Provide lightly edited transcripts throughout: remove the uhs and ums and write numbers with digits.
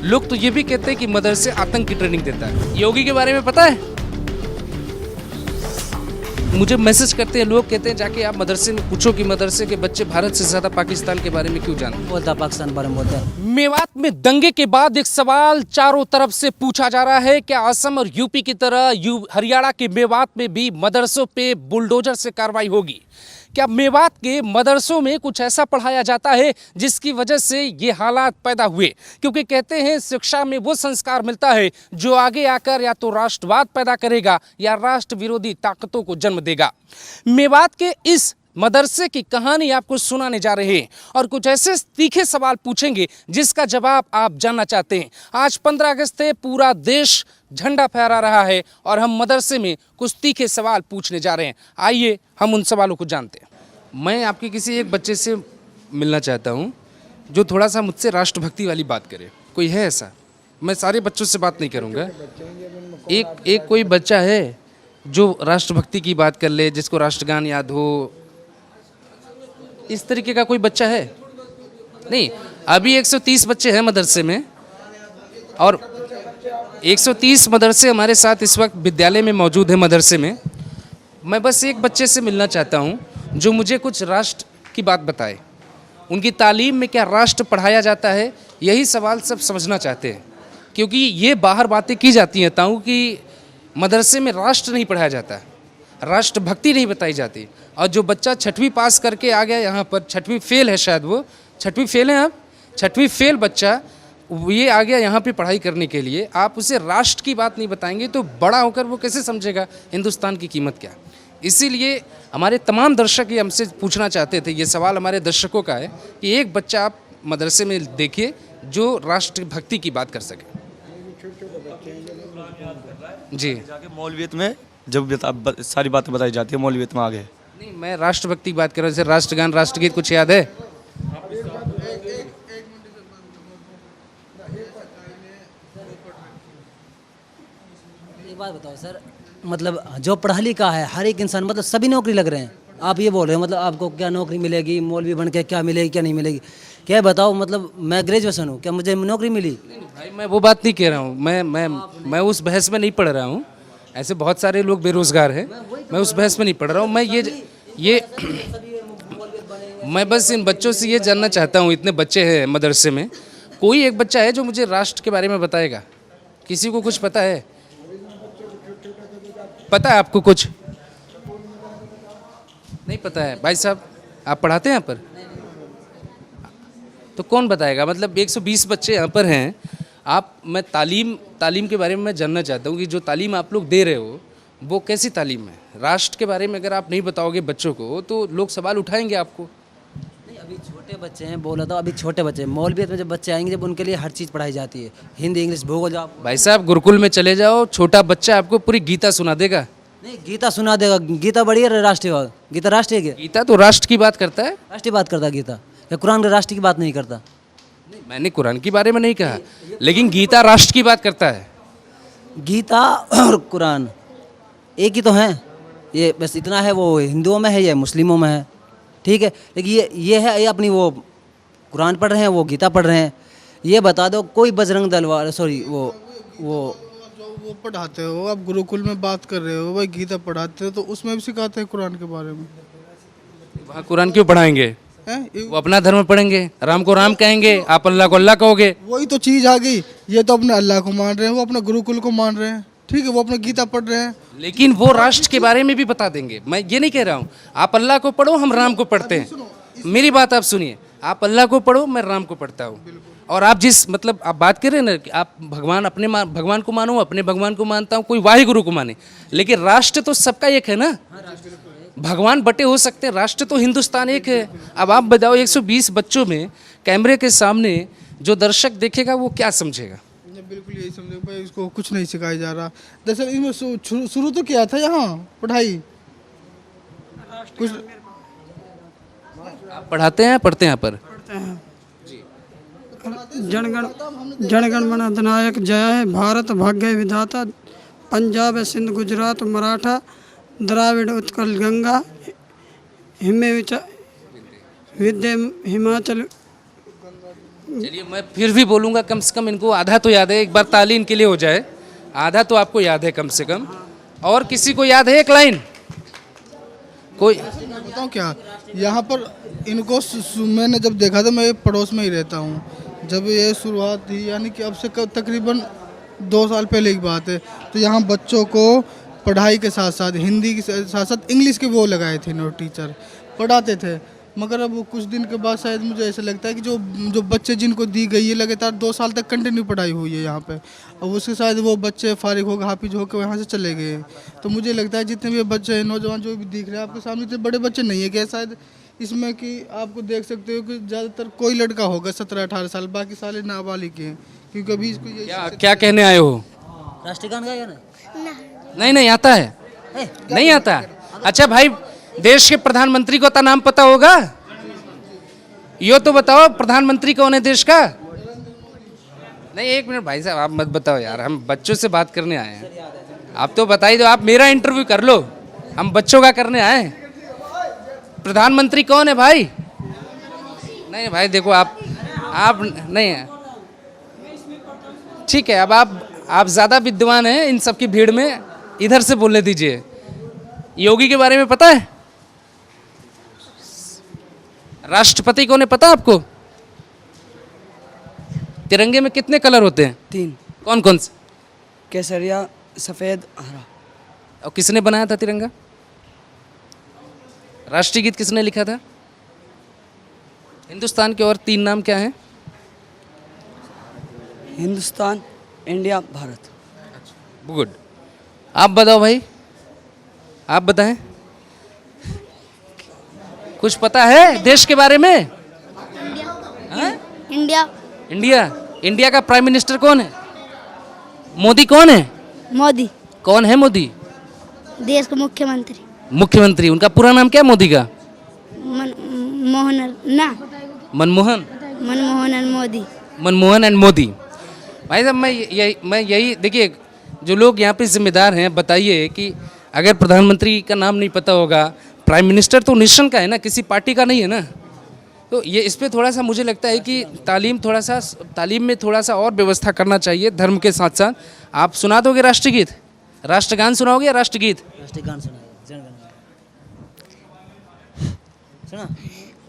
लोग तो ये भी कहते हैं कि मदरसे आतंक की ट्रेनिंग देता है। योगी के बारे में पता है? मुझे मैसेज करते हैं लोग, कहते हैं जाके आप मदरसे में पूछो कि मदरसे के बच्चे भारत से ज़्यादा पाकिस्तान के बारे में क्यों जानते हैं। बोलता पाकिस्तान के बारे में बोलता है। मेवात में दंगे के बाद एक सवाल चारों तरफ से पूछा जा रहा है, क्या असम और यूपी की तरह हरियाणा के मेवात में भी मदरसों पे बुलडोजर से कार्रवाई होगी? क्या मेवात के मदरसों में कुछ ऐसा पढ़ाया जाता है जिसकी वजह से ये हालात पैदा हुए? क्योंकि कहते हैं शिक्षा में वो संस्कार मिलता है जो आगे आकर या तो राष्ट्रवाद पैदा करेगा या राष्ट्र विरोधी ताकतों को जन्म देगा। मेवात के इस मदरसे की कहानी आपको सुनाने जा रहे हैं और कुछ ऐसे तीखे सवाल पूछेंगे जिसका जवाब आप जानना चाहते हैं। आज 15 अगस्त है, पूरा देश झंडा फहरा रहा है और हम मदरसे में कुछ तीखे सवाल पूछने जा रहे हैं। आइए हम उन सवालों को जानते हैं। मैं आपके किसी एक बच्चे से मिलना चाहता हूं जो थोड़ा सा मुझसे राष्ट्रभक्ति वाली बात करे। कोई है ऐसा? मैं सारे बच्चों से बात नहीं करूंगा। एक कोई बच्चा है जो राष्ट्रभक्ति की बात कर ले, जिसको राष्ट्रगान याद हो, इस तरीके का कोई बच्चा है? नहीं, अभी 130 बच्चे हैं मदरसे में और 130 मदरसे हमारे साथ इस वक्त विद्यालय में मौजूद है। मदरसे में मैं बस एक बच्चे से मिलना चाहता हूं जो मुझे कुछ राष्ट्र की बात बताए। उनकी तालीम में क्या राष्ट्र पढ़ाया जाता है? यही सवाल सब समझना चाहते हैं, क्योंकि ये बाहर बातें की जाती हैं ताऊ कि मदरसे में राष्ट्र नहीं पढ़ाया जाता है, राष्ट्रभक्ति नहीं बताई जाती। और जो बच्चा 6वीं पास करके आ गया यहाँ पर, 6वीं फेल है शायद, वो 6वीं फेल है, आप 6वीं फेल बच्चा ये आ गया यहाँ पे पढ़ाई करने के लिए, आप उसे राष्ट्र की बात नहीं बताएंगे तो बड़ा होकर वो कैसे समझेगा हिंदुस्तान की कीमत क्या? इसीलिए हमारे तमाम दर्शक ये हमसे पूछना चाहते थे, ये सवाल हमारे दर्शकों का है कि एक बच्चा आप मदरसे में देखिए जो राष्ट्रभक्ति की बात कर सके। जी, जाके मौलवियत में जब सारी बातें बताई जाती है, मौलवियत में आगे नहीं, मैं राष्ट्रभक्ति की बात कर रहा हूँ। जैसे राष्ट्रगान, राष्ट्रगीत कुछ याद है? एक बात बताओ सर, मतलब जो पढ़ा लिखा है हर एक इंसान, मतलब सभी नौकरी लग रहे हैं। आप ये बोल रहे हो मतलब आपको क्या नौकरी मिलेगी, मौलवी बन के क्या मिलेगी क्या नहीं मिलेगी? क्या बताओ, मतलब मैं ग्रेजुएशन हूँ, क्या मुझे नौकरी मिली? भाई मैं वो बात नहीं कह रहा हूँ, मैं उस बहस में नहीं पढ़ रहा हूँ। ऐसे बहुत सारे लोग बेरोजगार हैं, मैं उस बहस में नहीं पढ़ रहा हूँ। मैं बस इन बच्चों से ये जानना चाहता हूँ, इतने बच्चे हैं मदरसे में, कोई एक बच्चा है जो मुझे राष्ट्र के बारे में बताएगा? किसी को कुछ पता है? पता है आपको कुछ? नहीं पता है? भाई साहब आप पढ़ाते हैं यहाँ पर? तो कौन बताएगा? मतलब 120 बच्चे यहाँ पर हैं, मैं तालीम के बारे में मैं जानना चाहता हूँ कि जो तालीम आप लोग दे रहे हो वो कैसी तालीम है? राष्ट्र के बारे में अगर आप नहीं बताओगे बच्चों को तो लोग सवाल उठाएंगे आपको। नहीं, अभी छोटे बच्चे हैं, बोला था अभी छोटे बच्चे, मौलवियत में जब बच्चे आएंगे जब उनके लिए हर चीज़ पढ़ाई जाती है, हिंदी इंग्लिश भूगोल। आप भाई साहब गुरुकुल में चले जाओ, छोटा बच्चा आपको पूरी गीता सुना देगा। नहीं, गीता सुना देगा। गीता बड़ी है राष्ट्रीय? गीता राष्ट्रीय है? गीता तो राष्ट्र की बात करता है। राष्ट्रीय बात करता गीता, या कुरान राष्ट्र की बात नहीं करता? नहीं, मैंने कुरान के बारे में नहीं कहा, लेकिन गीता राष्ट्र की बात करता है। गीता और कुरान एक ही तो हैं, ये बस इतना है, वो हिंदुओं में है, ये मुस्लिमों में है, ठीक है। लेकिन ये है, ये अपनी वो कुरान पढ़ रहे हैं, वो गीता पढ़ रहे हैं। ये बता दो कोई बजरंग दल वाला, सॉरी वो पढ़ाते हो आप, गुरुकुल में बात कर रहे हो, वही गीता पढ़ाते हो तो उसमें भी सिखाते हैं कुरान के बारे में। वहाँ कुरान क्यों पढ़ाएंगे? वो अपना धर्म पढ़ेंगे, राम को राम कहेंगे, आप अल्लाह को अल्लाह कहोगे। वही तो चीज़ आ गई, ये तो अपने अल्लाह को मान रहे हैं, वो अपने गुरुकुल को मान रहे हैं, ठीक है, वो अपने गीता पढ़ रहे हैं। लेकिन वो राष्ट्र के बारे में भी बता देंगे। मैं ये नहीं कह रहा हूँ आप अल्लाह को पढ़ो, हम राम को पढ़ते हैं। मेरी बात आप सुनिए, आप अल्लाह को पढ़ो, मैं राम को पढ़ता हूँ। और आप जिस मतलब आप बात कर रहे हैं ना कि आप भगवान भगवान को मानो, अपने भगवान को मानता हूँ, कोई वाहिगुरु को माने, लेकिन राष्ट्र तो सबका एक है ना। भगवान बटे हो सकते हैं, राष्ट्र तो हिंदुस्तान एक है। अब आप बताओ 120 बच्चों में कैमरे के सामने जो दर्शक देखेगा वो क्या समझेगा? बिल्कुल यही समझो भाई, इसको कुछ नहीं सिखाया जा रहा। दरअसल इसमें शुरू तो किया था यहाँ पढ़ाई कुछ। आप पढ़ाते हैं, पढ़ते हैं यहाँ पर? जनगण मन अधिनायक जय है, भारत भाग्य विधाता, पंजाब सिंध गुजरात मराठा, द्राविड़ उत्कल गंगा, विद्य हिमाचल चलिए मैं फिर भी बोलूँगा, कम से कम इनको आधा तो याद है, एक बार ताली इनके लिए हो जाए। आधा तो आपको याद है कम से कम। और किसी को याद है एक लाइन कोई? मैं बताऊँ क्या, यहाँ पर इनको मैंने जब देखा था, मैं पड़ोस में ही रहता हूँ, जब ये शुरुआत थी, यानी कि अब से तकरीबन 2 साल पहले की बात है, तो यहाँ बच्चों को पढ़ाई के साथ साथ हिंदी के साथ साथ इंग्लिश के वो लगाए थे, नो टीचर पढ़ाते थे। मगर अब कुछ दिन के बाद शायद मुझे ऐसा लगता है कि जो बच्चे जिनको दी गई है लगातार 2 साल तक कंटिन्यू पढ़ाई हुई है यहाँ पे, अब उसके शायद वो बच्चे फारिग होकर हाफिज होकर वहाँ से चले गए। तो मुझे लगता है जितने भी बच्चे हैं, नौजवान जो भी दिख रहे हैं आपके सामने, इतने बड़े बच्चे नहीं है क्या शायद इसमें, कि आपको देख सकते हो कि ज़्यादातर कोई लड़का होगा 17-18 साल, बाकी साले नाबालिग हैं, क्योंकि अभी इसको ये क्या कहने आए हो? राष्ट्रगान गाया ना? नहीं नहीं आता है, नहीं आता। अच्छा भाई, देश के प्रधानमंत्री को तो नाम पता होगा, यो तो बताओ प्रधानमंत्री कौन है देश का? नहीं एक मिनट भाई साहब, आप मत बताओ यार, हम बच्चों से बात करने आए हैं। आप तो बता ही दो, आप मेरा इंटरव्यू कर लो, हम बच्चों का करने आए हैं। प्रधानमंत्री कौन है भाई? नहीं भाई देखो, आप नहीं, ठीक है, अब आप ज़्यादा विद्वान हैं इन सब की भीड़ में, इधर से बोलने दीजिए। योगी के बारे में पता है? राष्ट्रपति कौन है पता आपको? तिरंगे में कितने कलर होते हैं? 3, कौन कौन से? केसरिया, सफ़ेद, हरा। और किसने बनाया था तिरंगा? राष्ट्रीय गीत किसने लिखा था? हिंदुस्तान के और 3 नाम क्या हैं? हिंदुस्तान, इंडिया, भारत। गुड। आप बताओ भाई, आप बताएं, कुछ पता है देश के बारे में? हाँ? इंडिया का प्राइम मिनिस्टर कौन है? मोदी कौन है? मोदी कौन है मोदी? देश का मुख्यमंत्री। मुख्यमंत्री, उनका पूरा नाम क्या है मोदी का? मनमोहन एंड मोदी। भाई साहब, मैं यही देखिए, जो लोग यहाँ पे जिम्मेदार हैं, बताइए कि अगर प्रधानमंत्री का नाम नहीं पता होगा, प्राइम मिनिस्टर तो नेशन का है ना, किसी पार्टी का नहीं है ना, तो ये इस पे थोड़ा सा मुझे लगता है कि तालीम में थोड़ा सा और व्यवस्था करना चाहिए धर्म के साथ साथ। आप सुना दोगे राष्ट्रगीत? राष्ट्रगान सुनाओगे या राष्ट्रगीत? राष्ट्रगान सुनाइए, सुना?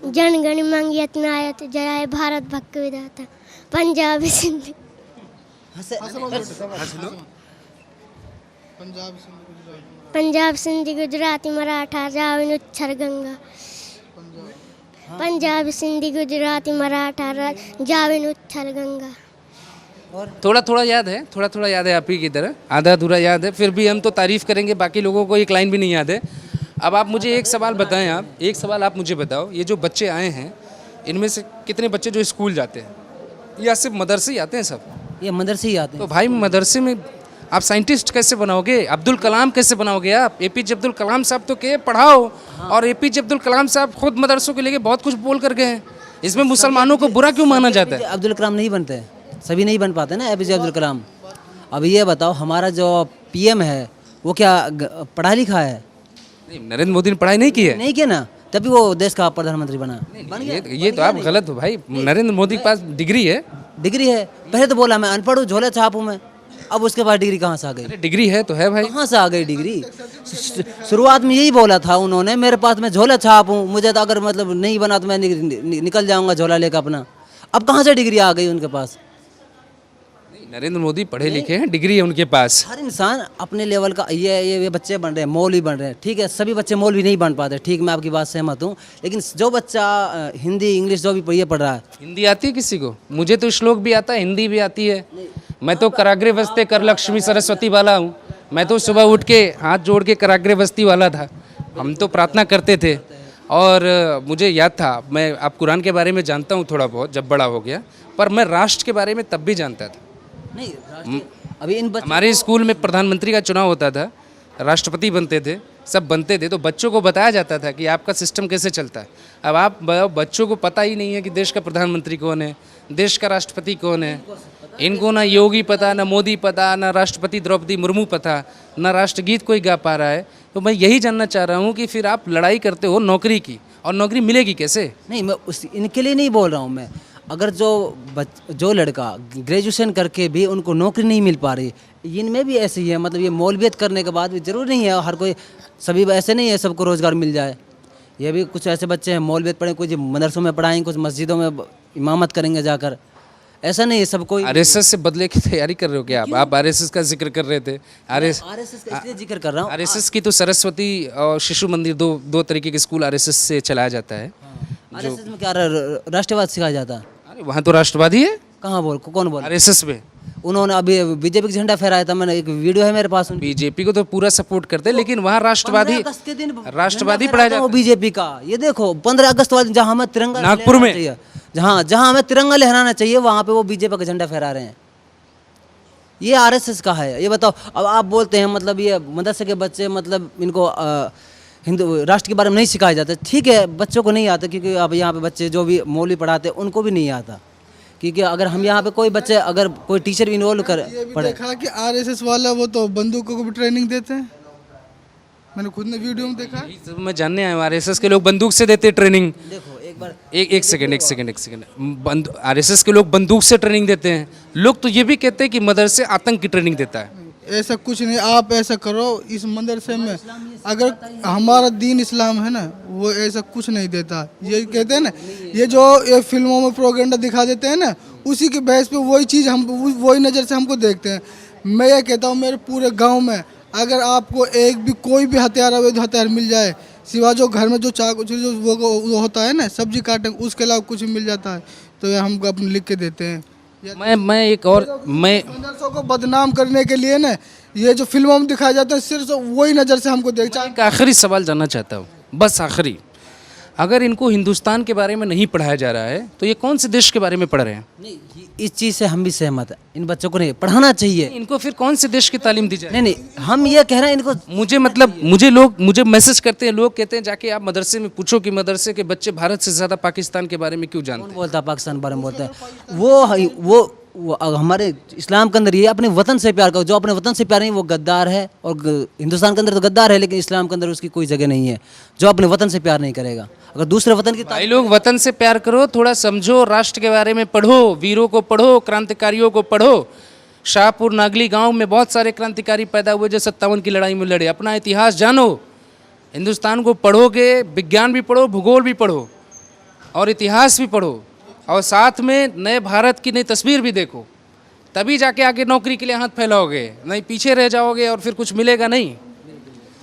जनगण मन यत्नायत जय भारत भक्त विधाता, पंजाबी सिंधी। पंजाब सिंधी गुजराती मराठा जाविन उच्छर गंगा। पंजाब सिंधी गुजराती मराठा जाविन उच्छर गंगा। थोड़ा थोड़ा याद है आप ही की तरह, आधा अधूरा याद है, फिर भी हम तो तारीफ करेंगे, बाकी लोगों को एक लाइन भी नहीं याद है। अब आप मुझे एक सवाल बताएं, आप मुझे बताओ, ये जो बच्चे आए हैं, इनमें से कितने बच्चे जो स्कूल जाते हैं, या सिर्फ मदरसे ही आते हैं? सब ये मदरसे ही आते हैं। तो भाई मदरसे में आप साइंटिस्ट कैसे बनाओगे? अब्दुल कलाम कैसे बनाओगे आप? एपीजे अब्दुल कलाम साहब तो के पढ़ाओ, और एपीजे अब्दुल कलाम साहब खुद मदरसों के लेके बहुत कुछ बोल कर गए हैं। इसमें मुसलमानों को बुरा क्यों माना जाता है? अब्दुल कलाम नहीं बनते, सभी नहीं बन पाते ना एपीजे अब्दुल कलाम। अब ये बताओ, हमारा जो पीएम है वो क्या पढ़ा लिखा है? नरेंद्र मोदी ने पढ़ाई नहीं की है? नहीं किया ना, तभी वो देश का प्रधानमंत्री बना। ये तो आप गलत हो भाई। नरेंद्र मोदी के पास डिग्री है। डिग्री है? पहले तो बोला मैं अनपढ़ हूँ, झोले छाप हूँ मैं, अब उसके बाद डिग्री कहाँ से आ गई? डिग्री है तो है भाई, कहाँ से आ गई डिग्री? शुरुआत में यही बोला था उन्होंने, मेरे पास मैं झोला छाप हूँ, मुझे तो अगर मतलब नहीं बना तो मैं निकल जाऊँगा झोला लेकर अपना। अब कहाँ से डिग्री आ गई उनके पास? नरेंद्र मोदी पढ़े लिखे हैं, डिग्री है उनके पास। हर इंसान अपने लेवल का, ये बच्चे बन रहे हैं, मौलवी बन रहे हैं, ठीक है, सभी बच्चे मौलवी नहीं बन पाते, ठीक, मैं आपकी बात सहमत हूँ, लेकिन जो बच्चा हिंदी इंग्लिश जो भी ये पढ़ रहा है। हिंदी आती है किसी को? मुझे तो श्लोक भी आता है, हिंदी भी आती है। मैं तो कराग्रे बस्ते कर लक्ष्मी सरस्वती वाला हूँ। मैं तो सुबह उठ के हाथ जोड़ के कराग्रे बस्ती वाला था। हम तो प्रार्थना करते थे, और मुझे याद था, मैं आप कुरान के बारे में जानता हूँ थोड़ा बहुत जब बड़ा हो गया, पर मैं राष्ट्र के बारे में तब भी जानता था। नहीं, अभी इन हमारे स्कूल में प्रधानमंत्री का चुनाव होता था, राष्ट्रपति बनते थे, सब बनते थे, तो बच्चों को बताया जाता था कि आपका सिस्टम कैसे चलता है। अब आप बच्चों को पता ही नहीं है कि देश का प्रधानमंत्री कौन है, देश का राष्ट्रपति कौन है। इनको ना योगी पता, ना मोदी पता, ना राष्ट्रपति द्रौपदी मुर्मू पता, ना राष्ट्रगीत कोई गा पा रहा है। तो मैं यही जानना चाह रहा हूँ कि फिर आप लड़ाई करते हो नौकरी की, और नौकरी मिलेगी कैसे? नहीं, मैं इनके लिए नहीं बोल रहा हूँ मैं। अगर जो लड़का ग्रेजुएशन करके भी उनको नौकरी नहीं मिल पा रही, इनमें भी ऐसे ही है। मतलब ये मौलवियत करने के बाद भी ज़रूरी नहीं है हर कोई, सभी ऐसे नहीं है सबको रोज़गार मिल जाए। ये भी कुछ ऐसे बच्चे हैं मौलवियत पढ़ें, कुछ मदरसों में पढ़ाएंगे, कुछ मस्जिदों में इमामत करेंगे जाकर, ऐसा नहीं है सब कोई। आरएसएस से बदले की तैयारी कर रहे हो क्या आप आरएसएस का जिक्र कर रहे थे। आरएसएस का इसलिए जिक्र कर रहा हूँ। आरएसएस की तो सरस्वती और शिशु मंदिर दो तरीके के स्कूल आरएसएस से चलाया जाता है। आरएसएस में क्या राष्ट्रवाद सिखाया जाता है? अरे वहाँ तो राष्ट्रवादी है। कहाँ कौन बोल? आरएसएस में उन्होंने अभी बीजेपी का झंडा फहराया था, मैंने एक वीडियो है मेरे पास। बीजेपी को तो पूरा सपोर्ट करते हैं, लेकिन वहाँ राष्ट्रवादी 15 अगस्त के दिन राष्ट्रवादी झंडा पढ़ाया फहराता जाता है वो है। बीजेपी का। ये देखो 15 अगस्त वाले जहाँ हमें तिरंगा नागपुर लहराना में। चाहिए, जहाँ हमें तिरंगा लहराना चाहिए वहाँ पे वो बीजेपी का झंडा फहरा रहे हैं। ये आरएसएस का है। ये बताओ, अब आप बोलते हैं मतलब ये मदरसे के बच्चे मतलब इनको हिंदू राष्ट्र के बारे में नहीं सिखाया जाता। ठीक है, बच्चों को नहीं आता, क्योंकि अब यहाँ पे बच्चे जो भी मौलवी पढ़ाते हैं उनको भी नहीं आता। क्योंकि अगर हम यहाँ पे कोई बच्चे, अगर कोई टीचर भी इन्वॉल्व कर ये भी पढ़े। देखा कि आरएसएस वाला वो तो बंदूकों को भी ट्रेनिंग देते हैं, मैंने खुद ने वीडियो में देखा। यही सब मैं जानने आया हूँ, आरएसएस के लोग बंदूक से देते हैं ट्रेनिंग। देखो एक बार एक सेकंड आरएसएस के लोग बंदूक से ट्रेनिंग देते हैं। लोग तो ये भी कहते हैं कि मदरसे आतंक की ट्रेनिंग देता है। ऐसा कुछ नहीं, आप ऐसा करो इस मदरसे में, अगर हमारा दीन इस्लाम है ना वो ऐसा कुछ नहीं देता। ये कहते हैं ना, ये जो ये फिल्मों में प्रोपेगेंडा दिखा देते हैं ना, उसी के बेस पे वही चीज़ हम वही नज़र से हमको देखते हैं। मैं ये कहता हूँ मेरे पूरे गांव में अगर आपको एक भी कोई भी हथियार अवैध हथियार मिल जाए, सिवा जो घर में जो चाकू जो वो होता है ना सब्जी काटने, उसके अलावा कुछ मिल जाता है तो ये हमको अपने लिख के देते हैं। मैं एक और मैं मदरसों को बदनाम करने के लिए ना ये जो फिल्मों में दिखाया जाता है सिर्फ वही नज़र से हमको देखता है। एक आखिरी सवाल जानना चाहता हूँ, बस आखिरी। अगर इनको हिंदुस्तान के बारे में नहीं पढ़ाया जा रहा है तो ये कौन से देश के बारे में पढ़ रहे हैं? नहीं, इस चीज़ से हम भी सहमत हैं। इन बच्चों को नहीं पढ़ाना चाहिए। इनको फिर कौन से देश की तालीम दी जाए? नहीं, हम ये कह रहे हैं इनको। मुझे मैसेज करते हैं लोग, कहते हैं जाके आप मदरसे में पूछो कि मदरसे के बच्चे भारत से ज़्यादा पाकिस्तान के बारे में क्यों जानते कौन हैं। बोलता है पाकिस्तान बारे में बोलता है? वो हमारे इस्लाम के अंदर ये अपने वतन से प्यार करो। जो अपने वतन से प्यार नहीं वो गद्दार है, और हिंदुस्तान के अंदर तो गद्दार है, लेकिन इस्लाम के अंदर उसकी कोई जगह नहीं है। जो अपने वतन से प्यार नहीं करेगा, अगर दूसरे वतन की भाई लोग वतन से प्यार करो, थोड़ा समझो, राष्ट्र के बारे में पढ़ो, वीरों को पढ़ो, क्रांतिकारियों को पढ़ो। शाहपुर नागली गांव में बहुत सारे क्रांतिकारी पैदा हुए जो 57 की लड़ाई में लड़े। अपना इतिहास जानो, हिंदुस्तान को पढ़ोगे, विज्ञान भी पढ़ो, भूगोल भी पढ़ो और इतिहास भी पढ़ो, और साथ में नए भारत की नई तस्वीर भी देखो, तभी जाके आगे नौकरी के लिए हाथ फैलाओगे, नहीं पीछे रह जाओगे और फिर कुछ मिलेगा नहीं।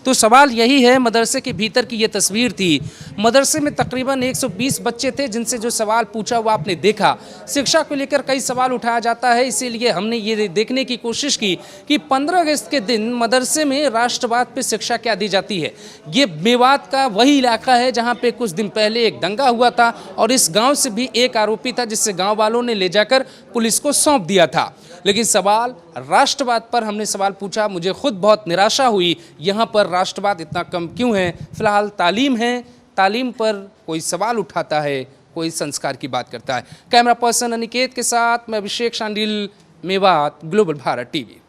तो सवाल यही है, मदरसे के भीतर की ये तस्वीर थी। मदरसे में तकरीबन 120 बच्चे थे जिनसे जो सवाल पूछा वो आपने देखा। शिक्षा को लेकर कई सवाल उठाया जाता है, इसीलिए हमने ये देखने की कोशिश की कि 15 अगस्त के दिन मदरसे में राष्ट्रवाद पे शिक्षा क्या दी जाती है। ये मेवात का वही इलाका है जहाँ पे कुछ दिन पहले एक दंगा हुआ था और इस गाँव से भी एक आरोपी था जिससे गाँव वालों ने ले जाकर पुलिस को सौंप दिया था। लेकिन सवाल राष्ट्रवाद पर हमने सवाल पूछा, मुझे खुद बहुत निराशा हुई, यहाँ पर राष्ट्रवाद इतना कम क्यों है। फिलहाल तालीम है, तालीम पर कोई सवाल उठाता है, कोई संस्कार की बात करता है। कैमरा पर्सन अनिकेत के साथ मैं अभिषेक शांडिल, मेवात, ग्लोबल भारत टीवी।